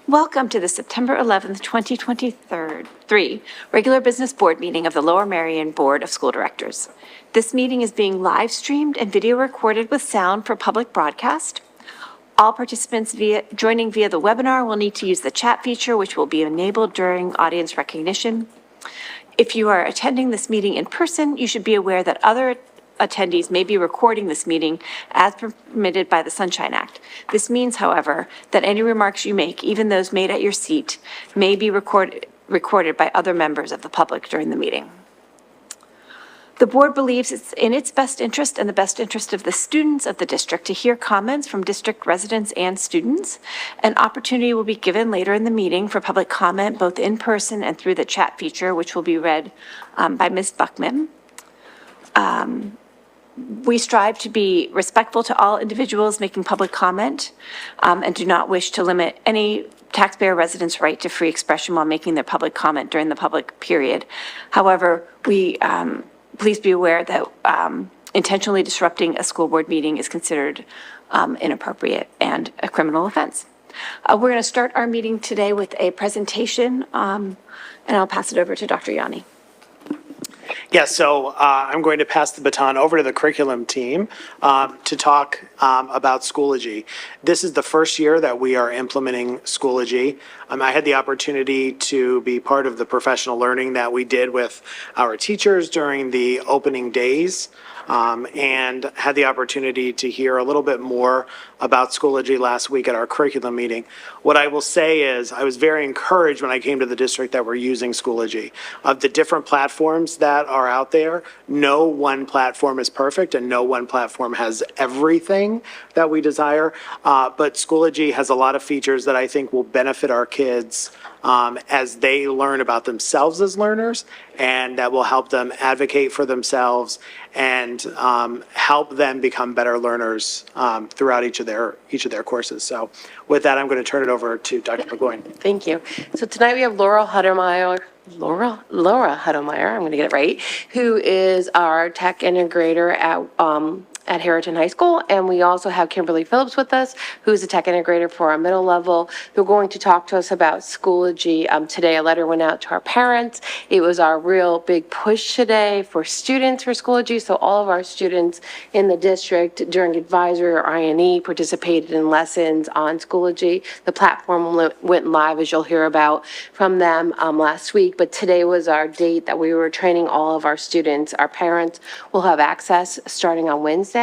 Welcome to the September 11th, 2023 regular business board meeting of the Lower Merion Board of School Directors. This meeting is being live streamed and video recorded with sound for public broadcast. All participants joining via the webinar will need to use the chat feature, which will be enabled during audience recognition. If you are attending this meeting in person, you should be aware that other attendees may be recording this meeting as permitted by the Sunshine Act. This means, however, that any remarks you make, even those made at your seat, may be recorded by other members of the public during the meeting. The board believes it's in its best interest and the best interest of the students of the district to hear comments from district residents and students. An opportunity will be given later in the meeting for public comment, both in person and through the chat feature, which will be read by Ms. Buckman. We strive to be respectful to all individuals making public comment and do not wish to limit any taxpayer residents' right to free expression while making their public comment during the public period. However, please be aware that intentionally disrupting a school board meeting is considered inappropriate and a criminal offense. We're going to start our meeting today with a presentation, and I'll pass it over to Dr. Yanni. Yeah, so I'm going to pass the baton over to the curriculum team to talk about Schoology. This is the first year that we are implementing Schoology. I had the opportunity to be part of the professional learning that we did with our teachers during the opening days, and had the opportunity to hear a little bit more about Schoology last week at our curriculum meeting. What I will say is I was very encouraged when I came to the district that we're using Schoology. Of the different platforms that are out there, no one platform is perfect and no one platform has everything that we desire, but Schoology has a lot of features that I think will benefit our kids as they learn about themselves as learners, and that will help them advocate for themselves and help them become better learners throughout each of their courses. So with that, I'm going to turn it over to Dr. McGloin. Thank you. So tonight we have Laura Huddlemeyer, I'm going to get it right, who is our tech integrator at Harrington High School. And we also have Kimberly Phillips with us, who's a tech integrator for our middle level. They're going to talk to us about Schoology. Today, a letter went out to our parents. It was our real big push today for students for Schoology. So all of our students in the district during advisory or INE participated in lessons on Schoology. The platform went live, as you'll hear about from them last week. But today was our date that we were training all of our students. Our parents will have access starting on Wednesday.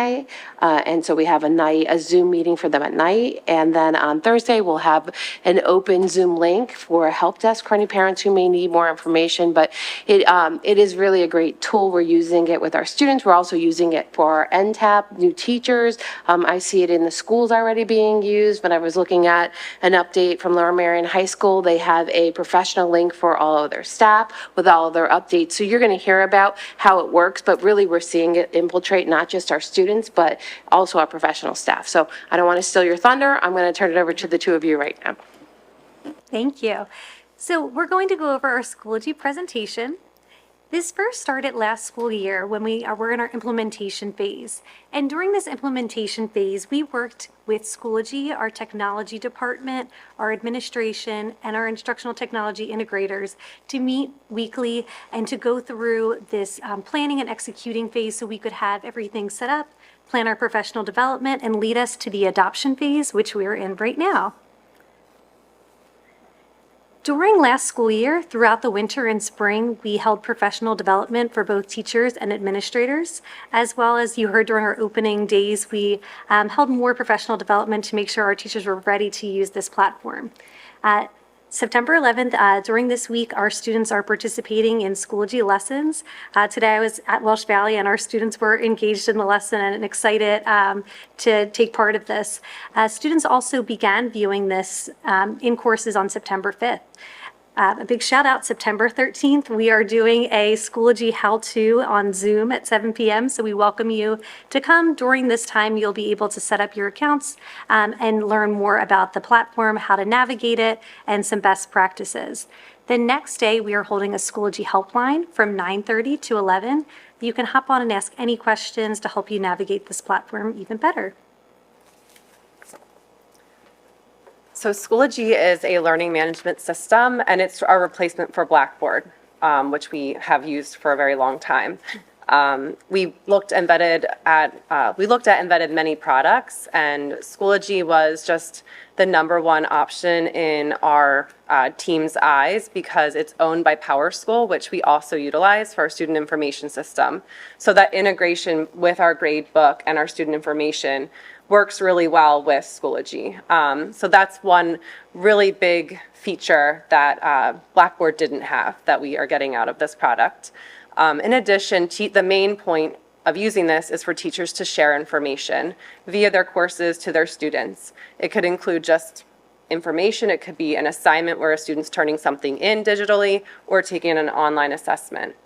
And so we have a Zoom meeting for them at night. And then on Thursday, we'll have an open Zoom link for a help desk for any parents who may need more information. But it is really a great tool. We're using it with our students. We're also using it for our NTAP, new teachers. I see it in the schools already being used. When I was looking at an update from Lower Merion High School, they have a professional link for all of their staff with all of their updates. So you're going to hear about how it works, but really we're seeing it infiltrate not just our students, but also our professional staff. So I don't want to steal your thunder. I'm going to turn it over to the two of you right now. Thank you. So we're going to go over our Schoology presentation. This first started last school year when we were in our implementation phase. And during this implementation phase, we worked with Schoology, our technology department, our administration, and our instructional technology integrators to meet weekly and to go through this planning and executing phase so we could have everything set up, plan our professional development, and lead us to the adoption phase, which we're in right now. During last school year, throughout the winter and spring, we held professional development for both teachers and administrators, as well as you heard during our opening days, we held more professional development to make sure our teachers were ready to use this platform. September 11th, during this week, our students are participating in Schoology lessons. Today I was at Welsh Valley and our students were engaged in the lesson and excited to take part of this. Students also began viewing this in courses on September 5th. A big shout out, September 13th, we are doing a Schoology how-to on Zoom at 7 p.m. So we welcome you to come. During this time, you'll be able to set up your accounts and learn more about the platform, how to navigate it, and some best practices. The next day, we are holding a Schoology helpline from 9:30 to 11. You can hop on and ask any questions to help you navigate this platform even better. So Schoology is a learning management system, and it's our replacement for Blackboard, which we have used for a very long time. We looked and vetted and vetted many products, and Schoology was just the number one option in our team's eyes because it's owned by PowerSchool, which we also utilize for our student information system. So that integration with our grade book and our student information works really well with Schoology. So that's one really big feature that Blackboard didn't have that we are getting out of this product. In addition, the main point of using this is for teachers to share information via their courses to their students. It could include just information. It could be an assignment where a student's turning something in digitally or taking an online assessment.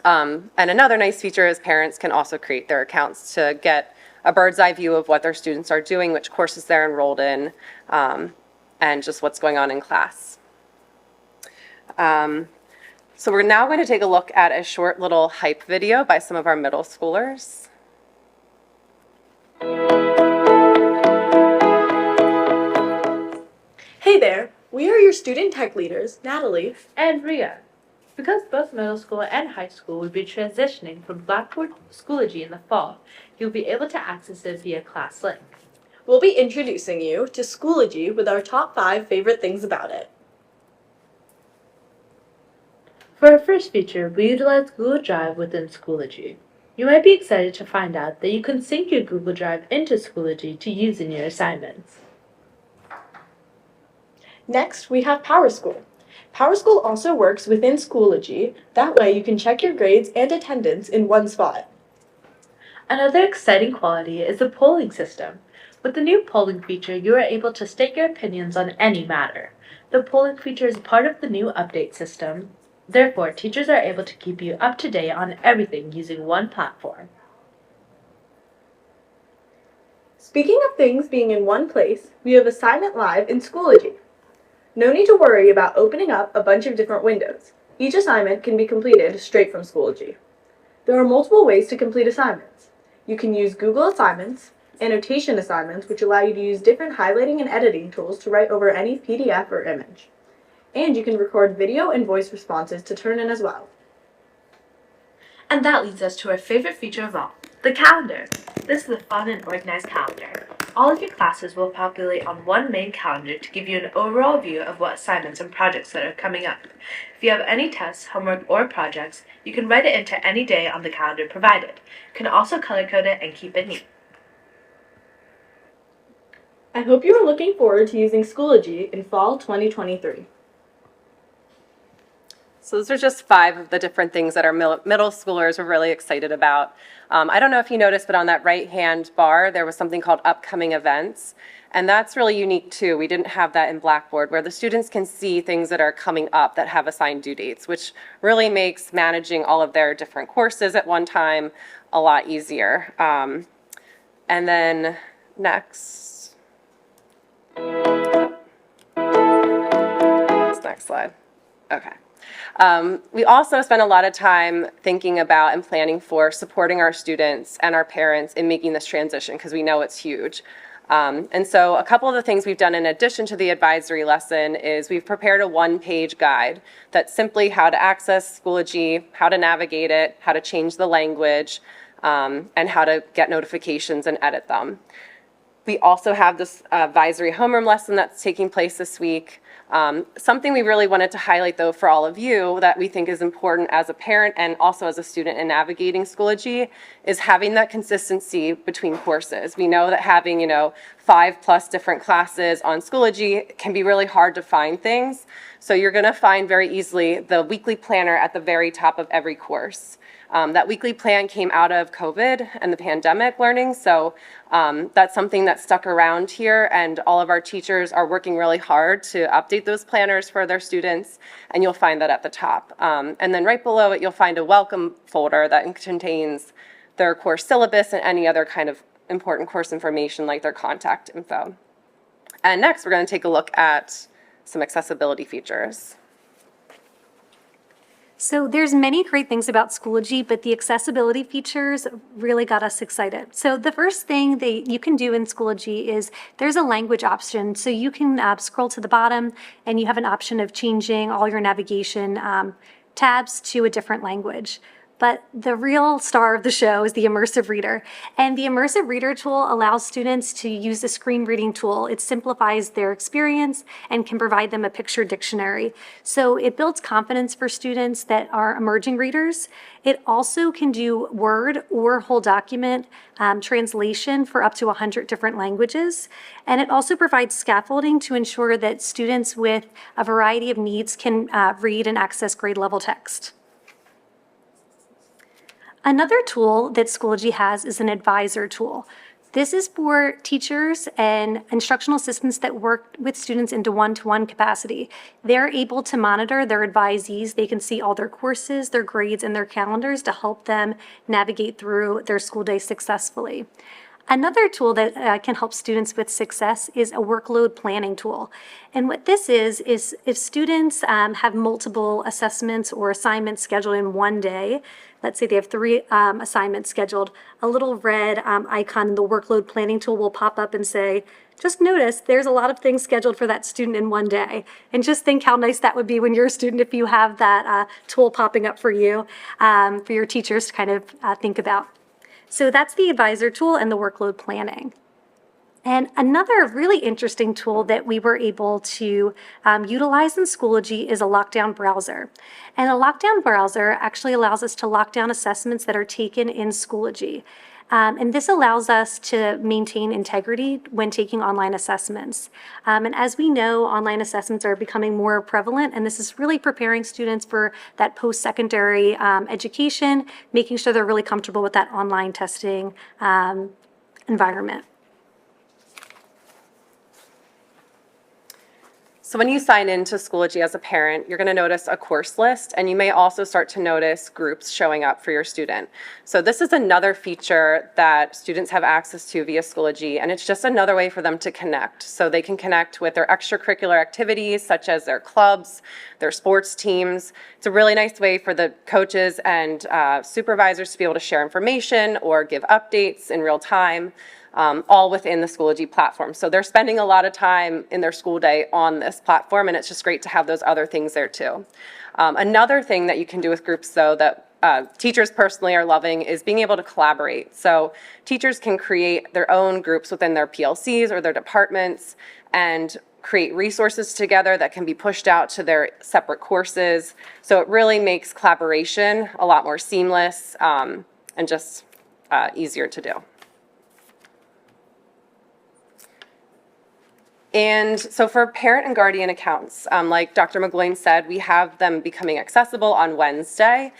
And another nice feature is parents can also create their accounts to get a bird's eye view of what their students are doing, which courses they're enrolled in, and just what's going on in class. So we're now going to take a look at a short little hype video by some of our middle schoolers. Hey there, we are your student tech leaders, Natalie. And Ria. Because both middle school and high school will be transitioning from Blackboard to Schoology in the fall, you'll be able to access it via ClassLink. We'll be introducing you to Schoology with our top 5 favorite things about it. For our first feature, we utilize Google Drive within Schoology. You might be excited to find out that you can sync your Google Drive into Schoology to use in your assignments. Next, we have PowerSchool. PowerSchool also works within Schoology. That way you can check your grades and attendance in one spot. Another exciting quality is the polling system. With the new polling feature, you are able to state your opinions on any matter. The polling feature is part of the new update system. Therefore, teachers are able to keep you up to date on everything using one platform. Speaking of things being in one place, we have Assignment Live in Schoology. No need to worry about opening up a bunch of different windows. Each assignment can be completed straight from Schoology. There are multiple ways to complete assignments. You can use Google Assignments, annotation assignments, which allow you to use different highlighting and editing tools to write over any PDF or image. And you can record video and voice responses to turn in as well. And that leads us to our favorite feature of all, the calendar. This is a fun and organized calendar. All of your classes will populate on one main calendar to give you an overall view of what assignments and projects that are coming up. If you have any tests, homework, or projects, you can write it into any day on the calendar provided. You can also color code it and keep it neat. I hope you are looking forward to using Schoology in fall 2023. So those are just 5 of the different things that our middle schoolers were really excited about. I don't know if you noticed, but on that right-hand bar, there was something called upcoming events. And that's really unique too. We didn't have that in Blackboard, where the students can see things that are coming up that have assigned due dates, which really makes managing all of their different courses at one time a lot easier. And then next. Next slide. Okay. We also spend a lot of time thinking about and planning for supporting our students and our parents in making this transition because we know it's huge. And so a couple of the things we've done in addition to the advisory lesson is we've prepared a 1-page guide that's simply how to access Schoology, how to navigate it, how to change the language, and how to get notifications and edit them. We also have this advisory homeroom lesson that's taking place this week. Something we really wanted to highlight, though, for all of you that we think is important as a parent and also as a student in navigating Schoology is having that consistency between courses. We know that having, 5+ different classes on Schoology can be really hard to find things. So you're going to find very easily the weekly planner at the very top of every course. That weekly plan came out of COVID and the pandemic learning, so that's something that stuck around here, and all of our teachers are working really hard to update those planners for their students, and you'll find that at the top. And then right below it, you'll find a welcome folder that contains their course syllabus and any other kind of important course information like their contact info. And next, we're going to take a look at some accessibility features. So there's many great things about Schoology, but the accessibility features really got us excited. So the first thing that you can do in Schoology is there's a language option. So you can scroll to the bottom and you have an option of changing all your navigation tabs to a different language. But the real star of the show is the Immersive Reader. And the Immersive Reader tool allows students to use a screen reading tool. It simplifies their experience and can provide them a picture dictionary. So it builds confidence for students that are emerging readers. It also can do Word or whole document translation for up to 100 different languages. And it also provides scaffolding to ensure that students with a variety of needs can read and access grade level text. Another tool that Schoology has is an advisor tool. This is for teachers and instructional assistants that work with students into one-to-one capacity. They're able to monitor their advisees. They can see all their courses, their grades, and their calendars to help them navigate through their school day successfully. Another tool that can help students with success is a workload planning tool. And what this is if students have multiple assessments or assignments scheduled in one day, let's say they have 3 assignments scheduled, a little red icon in the workload planning tool will pop up and say, just notice there's a lot of things scheduled for that student in one day. And just think how nice that would be when you're a student if you have that tool popping up for you, for your teachers to kind of think about. So that's the advisor tool and the workload planning. And another really interesting tool that we were able to utilize in Schoology is a lockdown browser. And a lockdown browser actually allows us to lock down assessments that are taken in Schoology. And this allows us to maintain integrity when taking online assessments. And as we know, online assessments are becoming more prevalent, and this is really preparing students for that post-secondary education, making sure they're really comfortable with that online testing environment. So when you sign into Schoology as a parent, you're going to notice a course list, and you may also start to notice groups showing up for your student. So this is another feature that students have access to via Schoology, and it's just another way for them to connect. So they can connect with their extracurricular activities, such as their clubs, their sports teams. It's a really nice way for the coaches and supervisors to be able to share information or give updates in real time. All within the Schoology platform. So they're spending a lot of time in their school day on this platform, and it's just great to have those other things there too. Another thing that you can do with groups, though, that teachers personally are loving is being able to collaborate. So teachers can create their own groups within their PLCs or their departments and create resources together that can be pushed out to their separate courses. So it really makes collaboration a lot more seamless and just easier to do. And so for parent and guardian accounts, like Dr. McGloin said, we have them becoming accessible on Wednesday.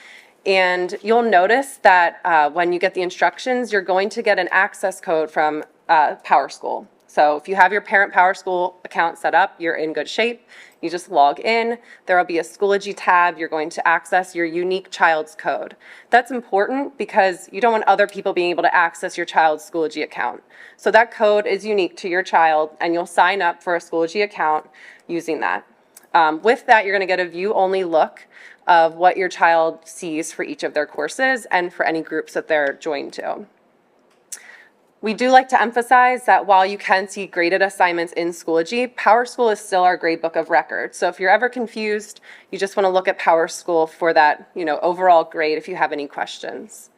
And you'll notice that when you get the instructions, you're going to get an access code from PowerSchool. So if you have your parent PowerSchool account set up, you're in good shape. You just log in. There will be a Schoology tab. You're going to access your unique child's code. That's important because you don't want other people being able to access your child's Schoology account. So that code is unique to your child, and you'll sign up for a Schoology account using that. With that, you're going to get a view-only look of what your child sees for each of their courses and for any groups that they're joined to. We do like to emphasize that while you can see graded assignments in Schoology, PowerSchool is still our gradebook of record. So if you're ever confused, you just want to look at PowerSchool for that, overall grade if you have any questions.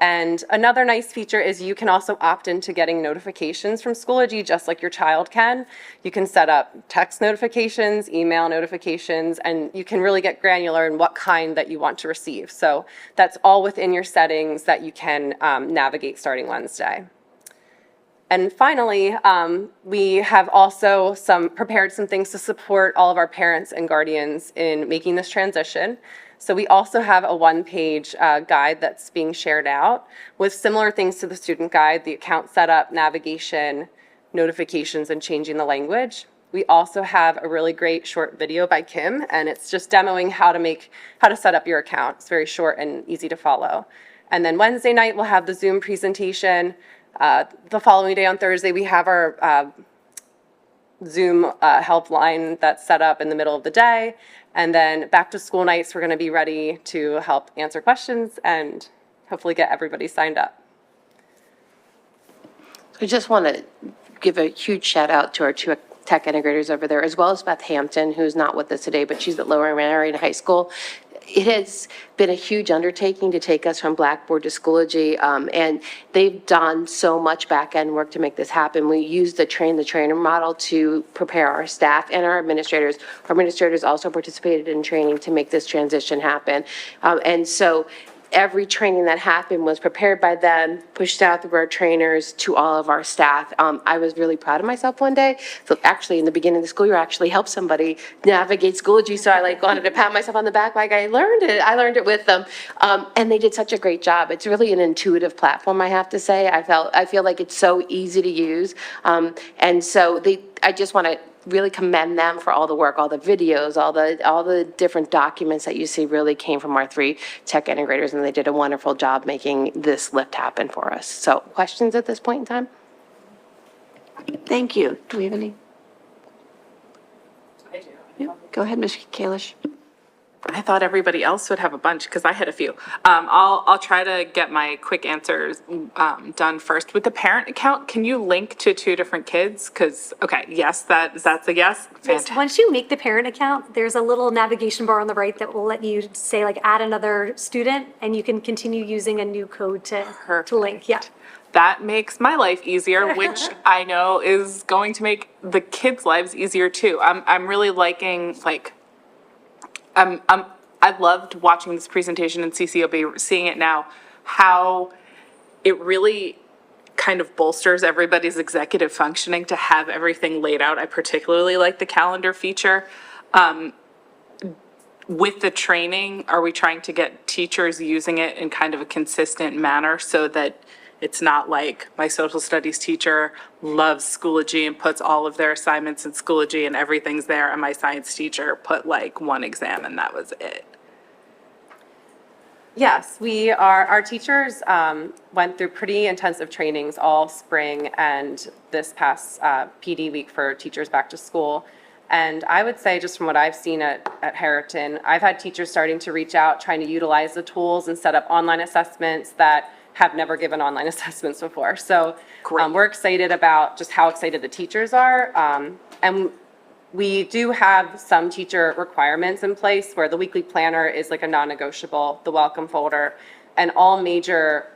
And another nice feature is you can also opt into getting notifications from Schoology just like your child can. You can set up text notifications, email notifications, and you can really get granular in what kind that you want to receive. So that's all within your settings that you can navigate starting Wednesday. And finally, we have also prepared some things to support all of our parents and guardians in making this transition. So we also have a one-page guide that's being shared out with similar things to the student guide, the account setup, navigation, notifications, and changing the language. We also have a really great short video by Kim, and it's just demoing how to set up your account. It's very short and easy to follow. And then Wednesday night, we'll have the Zoom presentation. The following day on Thursday, we have our Zoom helpline that's set up in the middle of the day. And then back to school nights, we're going to be ready to help answer questions and hopefully get everybody signed up. I just want to give a huge shout out to our two tech integrators over there, as well as Beth Hampton, who's not with us today, but she's at Lower Marion High School. It has been a huge undertaking to take us from Blackboard to Schoology, and they've done so much back-end work to make this happen. We used the train-the-trainer model to prepare our staff and our administrators. Our administrators also participated in training to make this transition happen. And so every training that happened was prepared by them, pushed out through our trainers to all of our staff. I was really proud of myself one day. So actually, in the beginning of the school year, I actually helped somebody navigate Schoology. So I wanted to pat myself on the back like I learned it. I learned it with them. And they did such a great job. It's really an intuitive platform, I have to say. I feel like it's so easy to use. And so I just want to really commend them for all the work, all the videos, all the different documents that you see really came from our three tech integrators, and they did a wonderful job making this lift happen for us. So questions at this point in time? Thank you. Do we have any? I do. Yeah. Go ahead, Ms. Kalish. I thought everybody else would have a bunch because I had a few. I'll try to get my quick answers done first. With the parent account, can you link to two different kids? Because, okay, yes, that's a yes. Yes, once you make the parent account, there's a little navigation bar on the right that will let you say like add another student, and you can continue using a new code to link. Yeah. That makes my life easier, which I know is going to make the kids' lives easier too. I'm really liking I loved watching this presentation in CCOB, seeing it now, how it really kind of bolsters everybody's executive functioning to have everything laid out. I particularly like the calendar feature. With the training, are we trying to get teachers using it in kind of a consistent manner so that it's not like my social studies teacher loves Schoology and puts all of their assignments in Schoology and everything's there, and my science teacher put like one exam and that was it? Yes, our teachers went through pretty intensive trainings all spring and this past PD week for teachers back to school. And I would say, just from what I've seen at Harriton, I've had teachers starting to reach out, trying to utilize the tools and set up online assessments that have never given online assessments before. So we're excited about just how excited the teachers are. And we do have some teacher requirements in place where the weekly planner is like a non-negotiable, the welcome folder, and all major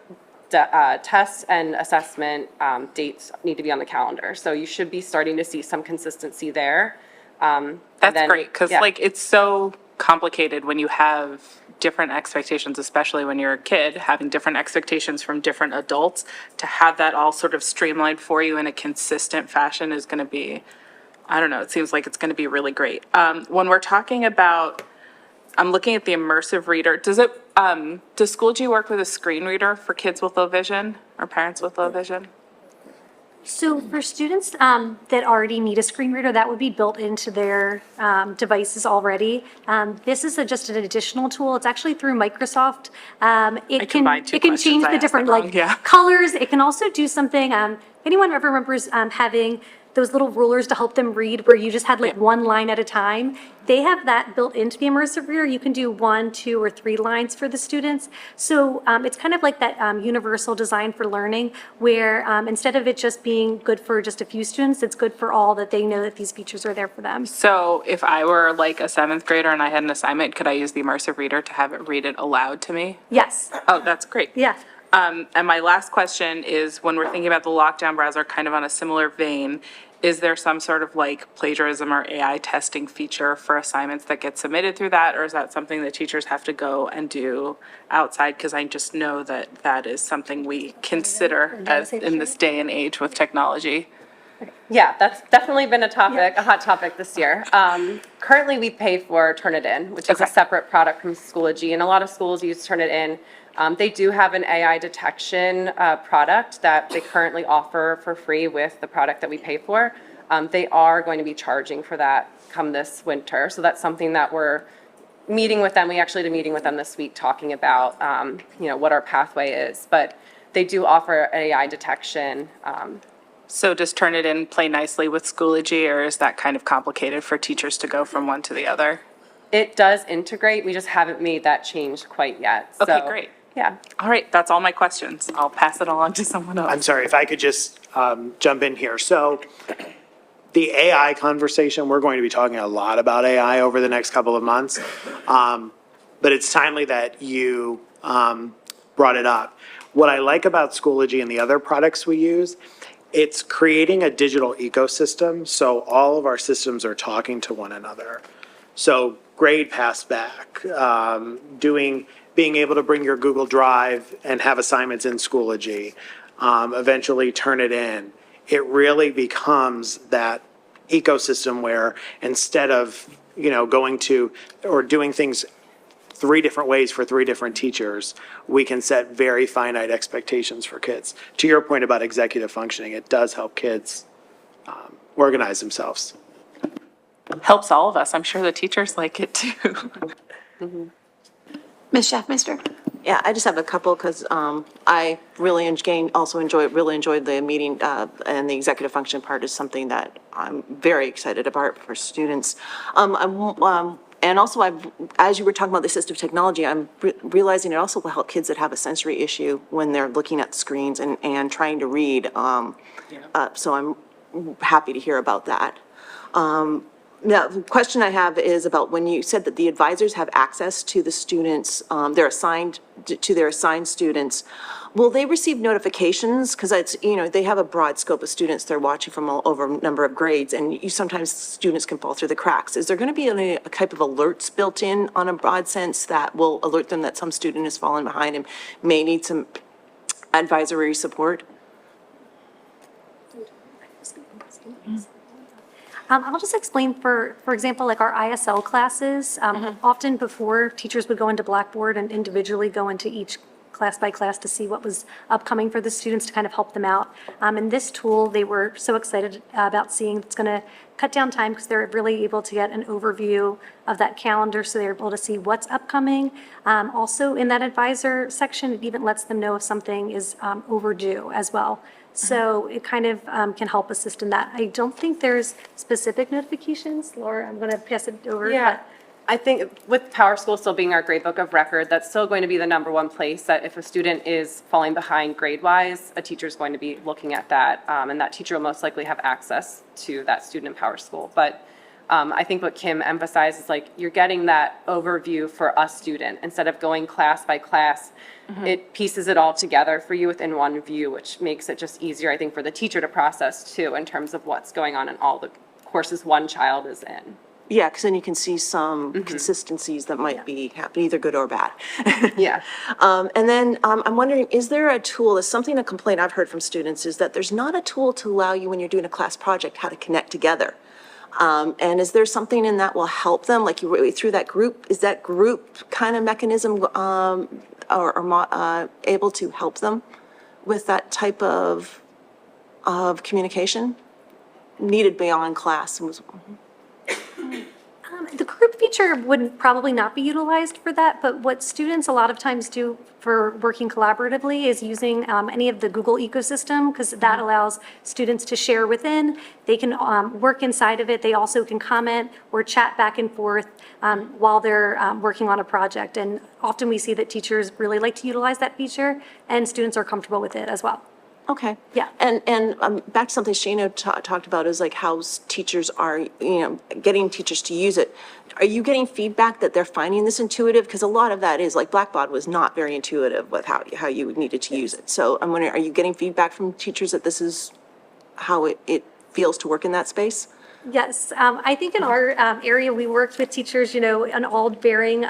tests and assessment dates need to be on the calendar. So you should be starting to see some consistency there. That's great, because it's so complicated when you have different expectations, especially when you're a kid, having different expectations from different adults. To have that all sort of streamlined for you in a consistent fashion is going to be, I don't know, it seems like it's going to be really great. When we're talking about, I'm looking at the immersive reader, does Schoology work with a screen reader for kids with low vision or parents with low vision? So for students that already need a screen reader, that would be built into their devices already. This is just an additional tool. It's actually through Microsoft. It can change the different colors. It can also do something. If anyone ever remembers having those little rulers to help them read where you just had like one line at a time, they have that built into the immersive reader. You can do 1, 2, or 3 lines for the students. So it's kind of like that universal design for learning where instead of it just being good for just a few students, it's good for all, that they know that these features are there for them. So if I were like a 7th grader and I had an assignment, could I use the immersive reader to have it read it aloud to me? Yes. Oh, that's great. Yeah. And my last question is, when we're thinking about the lockdown browser, kind of on a similar vein, is there some sort of like plagiarism or AI testing feature for assignments that get submitted through that? Or is that something that teachers have to go and do outside? Because I just know that that is something we consider as in this day and age with technology. Yeah, that's definitely been a hot topic this year. Currently, we pay for Turnitin, which is a separate product from Schoology, and a lot of schools use Turnitin. They do have an AI detection product that they currently offer for free with the product that we pay for. They are going to be charging for that come this winter, so that's something that we're meeting with them. We actually had a meeting with them this week talking about what our pathway is, but they do offer AI detection So just turn it in, play nicely with Schoology, or is that kind of complicated for teachers to go from one to the other? It does integrate, we just haven't made that change quite yet. Okay, So, great. Yeah. All right, that's all my questions. I'll pass it on to someone else. I'm sorry, if I could just jump in here. So the AI conversation, we're going to be talking a lot about AI over the next couple of months. But it's timely that you brought it up. What I like about Schoology and the other products we use, it's creating a digital ecosystem, so all of our systems are talking to one another. So grade pass back, being able to bring your Google Drive and have assignments in Schoology, eventually turn it in. It really becomes that ecosystem where instead of, going to or doing things 3 different ways for 3 different teachers, we can set very finite expectations for kids. To your point about executive functioning, it does help kids organize themselves. Helps all of us. I'm sure the teachers like it too. Ms. Schaffmeister? Yeah, I just have a couple because I really really enjoyed the meeting, and the executive function part is something that I'm very excited about for students. And also, as you were talking about the assistive technology, I'm realizing it also will help kids that have a sensory issue when they're looking at screens and trying to read. So I'm happy to hear about that. Now, the question I have is about when you said that the advisors have access to the students, they're assigned to their assigned students. Will they receive notifications? Because it's, they have a broad scope of students they're watching from all over a number of grades, and sometimes students can fall through the cracks. Is there going to be a type of alerts built in on a broad sense that will alert them that some student has fallen behind and may need some advisory support? I'll just explain, for example, like our ISL classes, often before, teachers would go into Blackboard and individually go into each class by class to see what was upcoming for the students to kind of help them out. And this tool, they were so excited about seeing, it's going to cut down time because they're really able to get an overview of that calendar, so they're able to see what's upcoming. Also, in that advisor section, it even lets them know if something is overdue as well. So it kind of can help assist in that. I don't think there's specific notifications. Laura, I'm going to pass it over. Yeah, I think with PowerSchool still being our grade book of record, that's still going to be the number one place that if a student is falling behind grade-wise, a teacher's going to be looking at that, and that teacher will most likely have access to that student in PowerSchool. But I think what Kim emphasized is like you're getting that overview for a student instead of going class by class. It pieces it all together for you within one view, which makes it just easier, I think, for the teacher to process too in terms of what's going on in all the courses one child is in. Yeah, because then you can see some consistencies that might be happening, either good or bad. Yeah. And then I'm wondering, is there a tool, a complaint I've heard from students is that there's not a tool to allow you when you're doing a class project, how to connect together. And is there something in that will help them, like you really through that group, is that group kind of mechanism able to help them with that type of communication needed beyond class? The group feature would probably not be utilized for that, but what students a lot of times do for working collaboratively is using any of the Google ecosystem, because that allows students to share within. They can work inside of it. They also can comment or chat back and forth while they're working on a project. And often we see that teachers really like to utilize that feature, and students are comfortable with it as well. Okay. Yeah. And back to something Shana talked about is like how teachers are, getting teachers to use it. Are you getting feedback that they're finding this intuitive? Because a lot of that is like Blackboard was not very intuitive with how you needed to use it. So I'm wondering, are you getting feedback from teachers that this is how it feels to work in that space? Yes. I think in our area, we worked with teachers, on all varying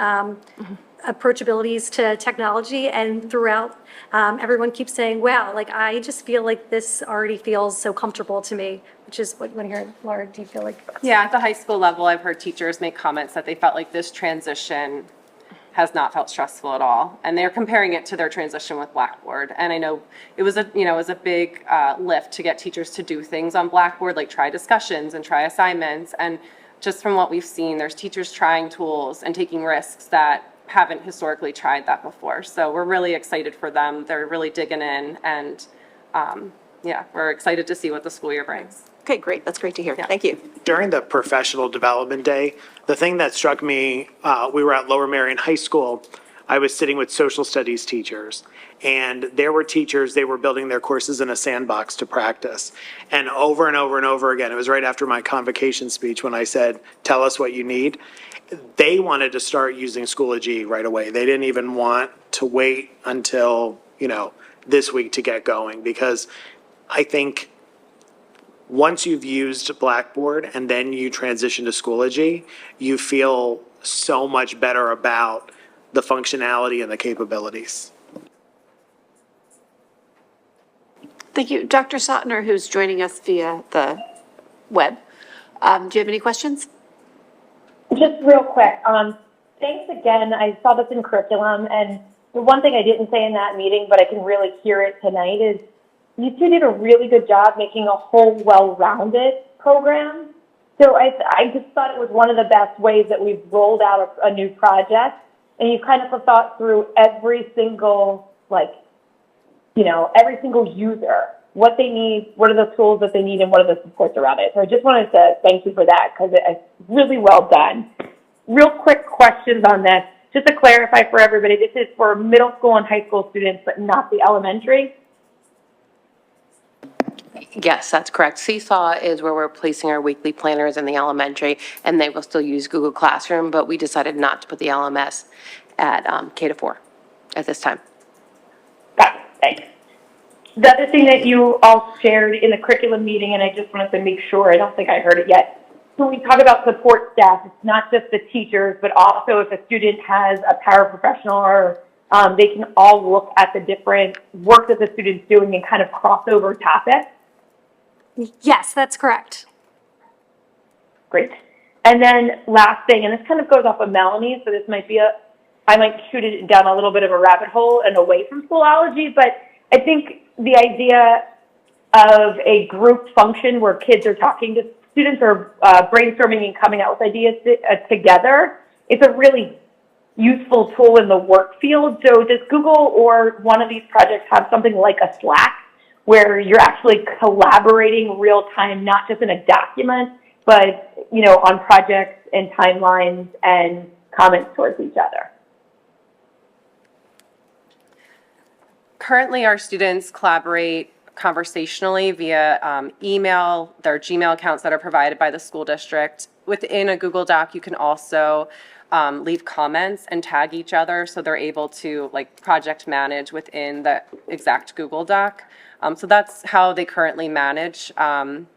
approachabilities to technology, and throughout, everyone keeps saying, wow, like, I just feel like this already feels so comfortable to me, which is what, when you're, Laura, do you feel like? Yeah, at the high school level, I've heard teachers make comments that they felt like this transition has not felt stressful at all. And they're comparing it to their transition with Blackboard. And I know it was a big lift to get teachers to do things on Blackboard, like try discussions and try assignments. And just from what we've seen, there's teachers trying tools and taking risks that haven't historically tried that before. So we're really excited for them. They're really digging in, and yeah, we're excited to see what the school year brings. Okay, great. That's great to hear. Yeah. Thank you. During the professional development day, the thing that struck me, we were at Lower Merion High School. I was sitting with social studies teachers, and there were teachers, they were building their courses in a sandbox to practice. And over and over and over again, it was right after my convocation speech when I said, tell us what you need. They wanted to start using Schoology right away. They didn't even want to wait until, this week to get going, because I think once you've used Blackboard and then you transition to Schoology, you feel so much better about the functionality and the capabilities. Thank you. Dr. Sotner, who's joining us via the web. Do you have any questions? Just real quick, thanks again. I saw this in curriculum, and the one thing I didn't say in that meeting, but I can really hear it tonight, is you two did a really good job making a whole well-rounded program. So I just thought it was one of the best ways that we've rolled out a new project, and you kind of thought through every single, every single user, what they need, what are the tools that they need, and what are the supports around it. So I just wanted to thank you for that, because it's really well done. Real quick questions on this. Just to clarify for everybody, this is for middle school and high school students, but not the elementary? Yes, that's correct. Seesaw is where we're placing our weekly planners in the elementary, and they will still use Google Classroom, but we decided not to put the LMS at K-4 at this time. Got it, thanks. The other thing that you all shared in the curriculum meeting, and I just wanted to make sure, I don't think I heard it yet. When we talk about support staff, it's not just the teachers, but also if a student has a paraprofessional, or they can all look at the different work that the student's doing and kind of cross over topics. Yes, that's correct. Great. And then last thing, and this kind of goes off of Melanie, so this might be I might shoot it down a little bit of a rabbit hole and away from Schoology, but I think the idea of a group function where kids are talking to students or brainstorming and coming out with ideas together, it's a really useful tool in the work field. So does Google or one of these projects have something like a Slack where you're actually collaborating real time, not just in a document, but on projects and timelines and comments towards each other? Currently, our students collaborate conversationally via email, their Gmail accounts that are provided by the school district. Within a Google Doc, you can also leave comments and tag each other, so they're able to project manage within the exact Google Doc. So that's how they currently manage. And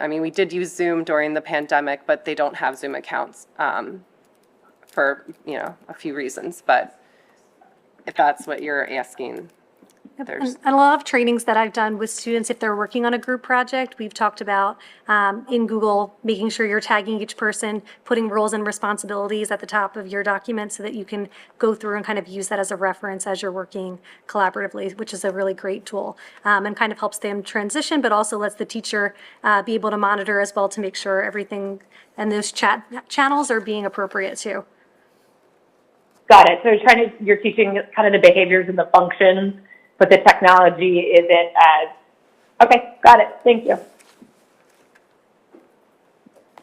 we did use Zoom during the pandemic, but they don't have Zoom accounts for a few reasons. But if that's what you're asking. And a lot of trainings that I've done with students, if they're working on a group project, we've talked about in Google, making sure you're tagging each person, putting roles and responsibilities at the top of your document so that you can go through and kind of use that as a reference as you're working collaboratively, which is a really great tool, and kind of helps them transition, but also lets the teacher be able to monitor as well to make sure everything and those chat channels are being appropriate too. Got it. So you're teaching kind of the behaviors and the functions, but the technology isn't as, okay, got it. Thank you.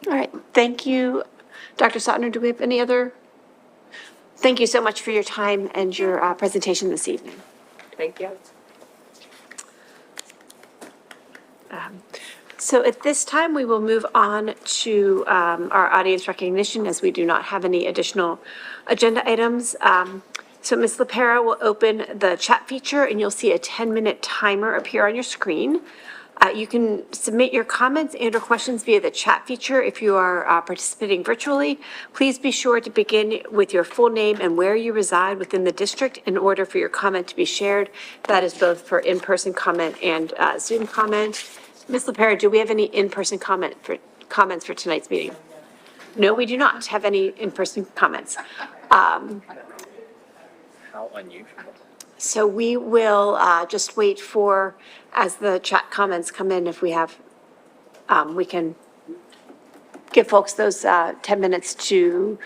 All right, thank you. Dr. Sotner, do we have any other? Thank you so much for your time and your presentation this evening. Thank you. So at this time, we will move on to our audience recognition, as we do not have any additional agenda items. So Ms. LaPera will open the chat feature, and you'll see a 10-minute timer appear on your screen. You can submit your comments and/or questions via the chat feature if you are participating virtually. Please be sure to begin with your full name and where you reside within the district in order for your comment to be shared. That is both for in-person comment and Zoom comment. Ms. LaPera, do we have any in-person comments for tonight's meeting? No, we do not have any in-person comments. How unusual. So we will just wait for, as the chat comments come in, if we have, we can give folks those 10 minutes to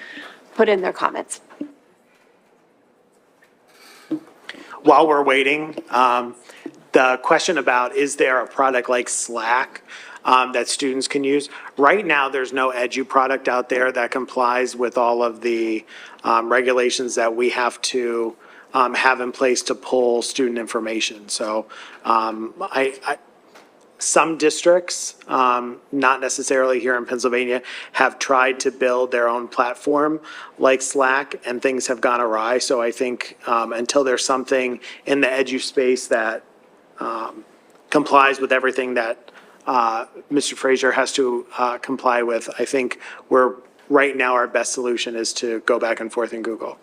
put in their comments. While we're waiting, the question about, is there a product like Slack that students can use? Right now, there's no edu product out there that complies with all of the regulations that we have to have in place to pull student information. So some districts, not necessarily here in Pennsylvania, have tried to build their own platform like Slack, and things have gone awry. So I think until there's something in the edu space that complies with everything that Mr. Fraser has to comply with, I think right now, our best solution is to go back and forth in Google.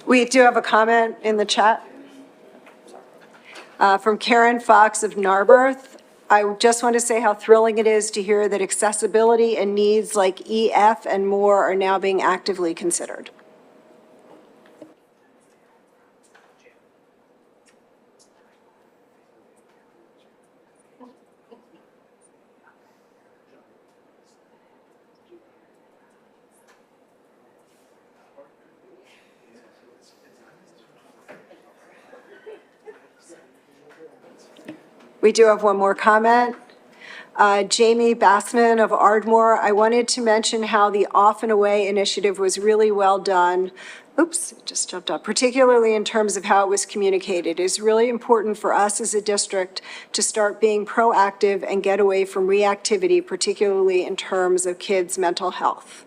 We do have a comment in the chat from Karen Fox of Narberth. I just want to say how thrilling it is to hear that accessibility and needs like EF and more are now being actively considered. We do have one more comment. Jamie Bassman of Ardmore, I wanted to mention how the Off and Away initiative was really well done. Oops, it just jumped up, particularly in terms of how it was communicated. It is really important for us as a district to start being proactive and get away from reactivity, particularly in terms of kids' mental health.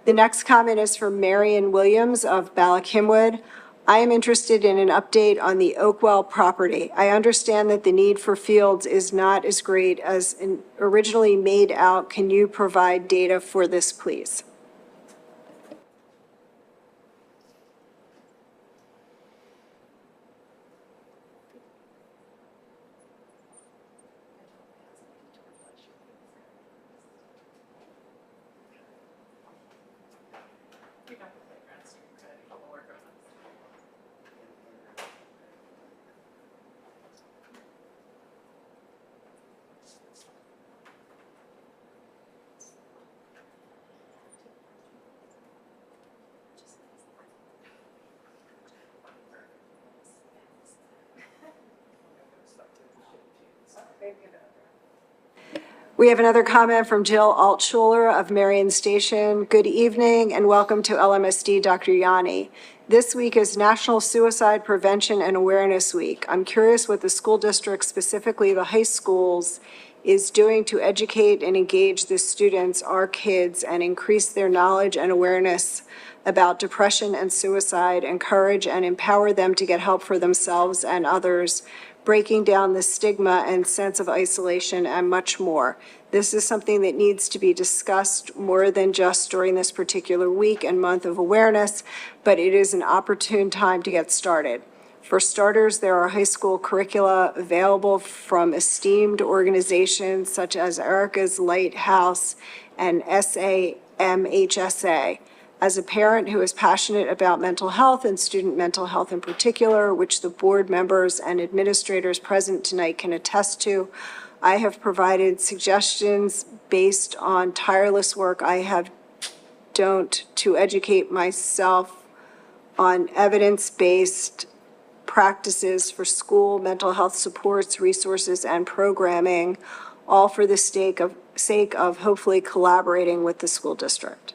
The next comment is from Marion Williams of Ballackinwood. I am interested in an update on the Oakwell property. I understand that the need for fields is not as great as originally made out. Can you provide data for this, please? We have another comment from Jill Altschuler of Marion Station. Good evening and welcome to LMSD, Dr. Yanni. This week is National Suicide Prevention and Awareness Week. I'm curious what the school district, specifically the high schools, is doing to educate and engage the students, our kids, and increase their knowledge and awareness about depression and suicide, encourage and empower them to get help for themselves and others, breaking down the stigma and sense of isolation, and much more. This is something that needs to be discussed more than just during this particular week and month of awareness, but it is an opportune time to get started. For starters, there are high school curricula available from esteemed organizations such as Erica's Lighthouse and SAMHSA. As a parent who is passionate about mental health and student mental health in particular, which the board members and administrators present tonight can attest to, I have provided suggestions based on tireless work I have done to educate myself on evidence-based practices for school mental health supports, resources, and programming, all for the sake of hopefully collaborating with the school district.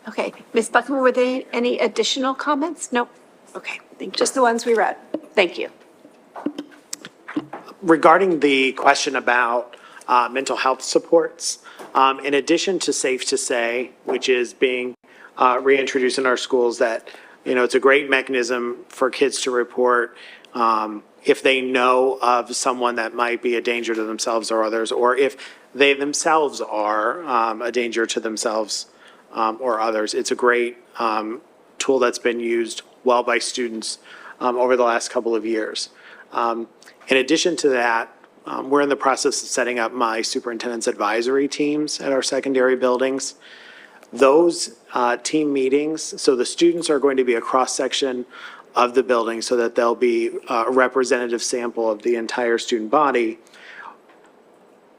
Okay, Ms. Buckman, were there any additional comments? Nope. Okay, thank you. Just the ones we read. Thank you. Regarding the question about mental health supports, in addition to Safe to Say, which is being reintroduced in our schools, that, you know, it's a great mechanism for kids to report if they know of someone that might be a danger to themselves or others, or if they themselves are a danger to themselves or others. It's a great tool that's been used well by students over the last couple of years. In addition to that, we're in the process of setting up my superintendent's advisory teams at our secondary buildings. Those team meetings, so the students are going to be a cross-section of the building so that they'll be a representative sample of the entire student body.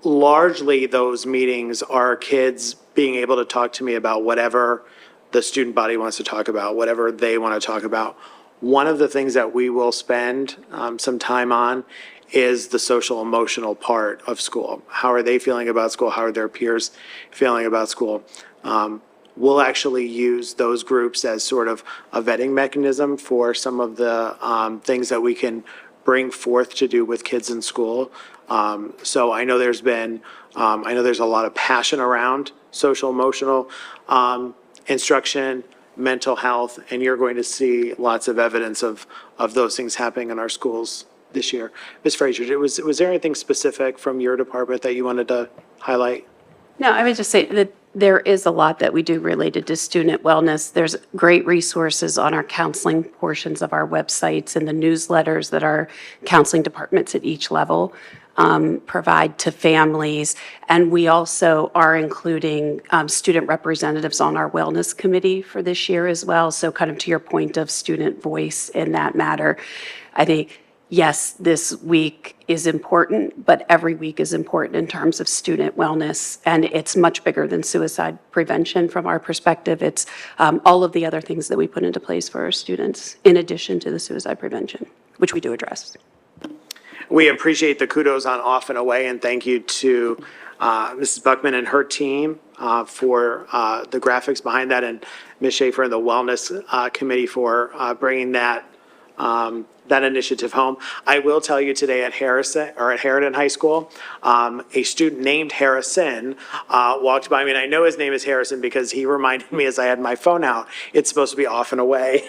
Largely, those meetings are kids being able to talk to me about whatever the student body wants to talk about, whatever they want to talk about. One of the things that we will spend some time on is the social emotional part of school. How are they feeling about school? How are their peers feeling about school? We'll actually use those groups as sort of a vetting mechanism for some of the things that we can bring forth to do with kids in school. So I know there's been, I know there's a lot of passion around social emotional instruction, mental health, and you're going to see lots of evidence of those things happening in our schools this year. Ms. Frazier, was there anything specific from your department that you wanted to highlight? No, I would just say that there is a lot that we do related to student wellness. There's great resources on our counseling portions of our websites and the newsletters that our counseling departments at each level provide to families. And we also are including student representatives on our wellness committee for this year as well. So kind of to your point of student voice in that matter, I think, yes, this week is important, but every week is important in terms of student wellness. And it's much bigger than suicide prevention from our perspective. It's all of the other things that we put into place for our students, in addition to the suicide prevention, which we do address. We appreciate the kudos on Off and Away, and thank you to Mrs. Buckman and her team for the graphics behind that, and Ms. Schaefer and the Wellness Committee for bringing that initiative home. I will tell you today at Harriton High School, a student named Harrison walked by me, and I know his name is Harrison because he reminded me as I had my phone out, it's supposed to be Off and Away.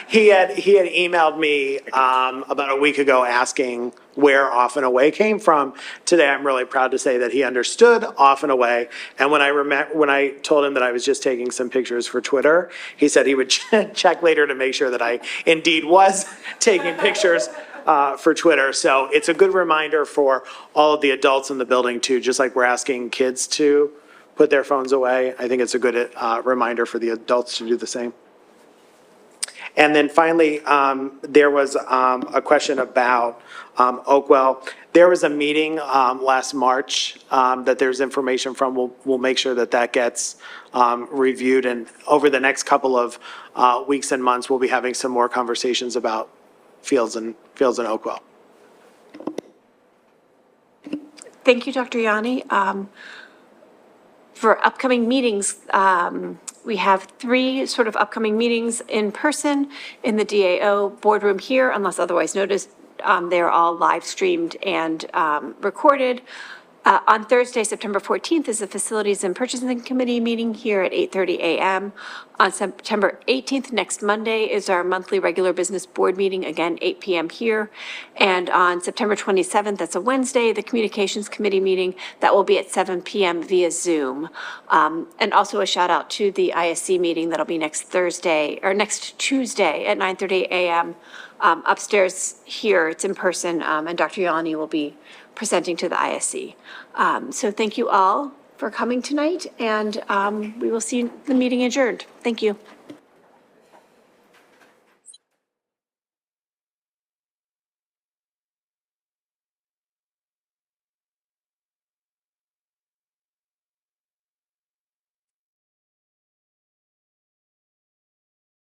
He had emailed me about a week ago asking where Off and Away came from. Today, I'm really proud to say that he understood Off and Away. And when I told him that I was just taking some pictures for Twitter, he said he would check later to make sure that I indeed was taking pictures for Twitter. So it's a good reminder for all of the adults in the building too, just like we're asking kids to put their phones away. I think it's a good reminder for the adults to do the same. And then finally, there was a question about Oakwell. There was a meeting last March that there's information from. We'll make sure that gets reviewed. And over the next couple of weeks and months, we'll be having some more conversations about fields in Oakwell. Thank you, Dr. Yanni. For upcoming meetings, we have 3 sort of upcoming meetings in person in the DAO boardroom here, unless otherwise noticed. They're all live streamed and recorded. On Thursday, September 14th, is the Facilities and Purchasing Committee meeting here at 8:30 a.m. On September 18th, next Monday, is our monthly regular business board meeting, again, 8 p.m. here. And on September 27th, that's a Wednesday, the Communications Committee meeting, that will be at 7 p.m. via Zoom. And also a shout out to the ISC meeting that'll be next Tuesday at 9:30 a.m. Upstairs here, it's in person, and Dr. Yanni will be presenting to the ISC. So thank you all for coming tonight, and we will see the meeting adjourned. Thank you.